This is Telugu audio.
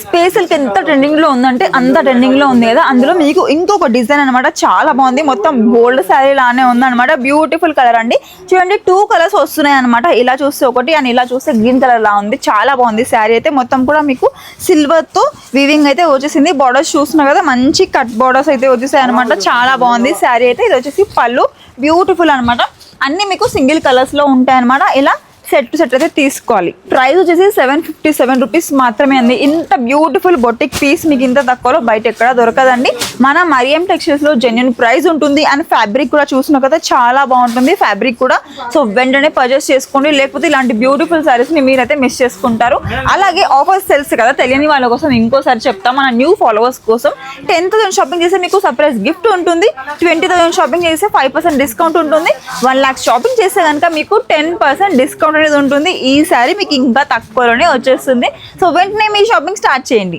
స్పేస్ ఎంత ట్రెండింగ్ లో ఉందంటే అంత ట్రెండింగ్ లో ఉంది కదా. అందులో మీకు ఇంకొక డిజైన్ అనమాట, చాలా బాగుంది. మొత్తం గోల్డ్ శారీ లానే ఉందన్నమాట. బ్యూటిఫుల్ కలర్ అండి. చూడండి 2 కలర్స్ వస్తున్నాయి అనమాట. ఇలా చూస్తే ఒకటి అండ్ ఇలా చూస్తే గ్రీన్ కలర్ లా ఉంది. చాలా బాగుంది శారీ అయితే. మొత్తం కూడా మీకు సిల్వర్ తో వీవింగ్ అయితే వచ్చేసింది. బార్డర్స్ చూస్తున్నారు కదా, మంచి కట్ బార్డర్స్ అయితే వచ్చేసాయి అనమాట. చాలా బాగుంది శారీ అయితే. ఇది వచ్చేసి పళ్ళు, బ్యూటిఫుల్ అనమాట. అన్ని మీకు సింగిల్ కలర్స్ లో ఉంటాయి అనమాట. ఇలా సెట్ టు సెట్ అయితే తీసుకోవాలి. ప్రైస్ వచ్చేసి 757 రూపీస్ మాత్రమే అండి. ఇంత బ్యూటిఫుల్ బొటిక్ పీస్ మీకు ఇంత తక్కువలో బయట ఎక్కడ దొరకదండి. మన మరియం టెక్స్టైల్స్ లో జెన్యూన్ ప్రైస్ ఉంటుంది. అండ్ ఫ్యాబ్రిక్ కూడా చూసిన కదా, చాలా బాగుంటుంది ఫ్యాబ్రిక్ కూడా. సో వెంటనే పర్చేస్ చేసుకోండి, లేకపోతే ఇలాంటి బ్యూటిఫుల్ సారీస్ ని మీరైతే మిస్ చేసుకుంటారు. అలాగే ఆఫర్స్ తెలుసు కదా, తెలియని వాళ్ళ కోసం ఇంకోసారి చెప్తాం. మన న్యూ ఫాలోవర్స్ కోసం 10,000 షాపింగ్ చేస్తే మీకు సర్ప్రైజ్ గిఫ్ట్ ఉంటుంది. 20,000 షాపింగ్ చేస్తే 5% డిస్కౌంట్ ఉంటుంది. 1 lakh షాపింగ్ చేస్తే కనుక మీకు 10% డిస్కౌంట్ అనేది ఉంటుంది. ఈ సారీ మీకు ఇంకా తక్కువలోనే వచ్చేస్తుంది. సో వెంటనే మీ షాపింగ్ స్టార్ట్ చేయండి.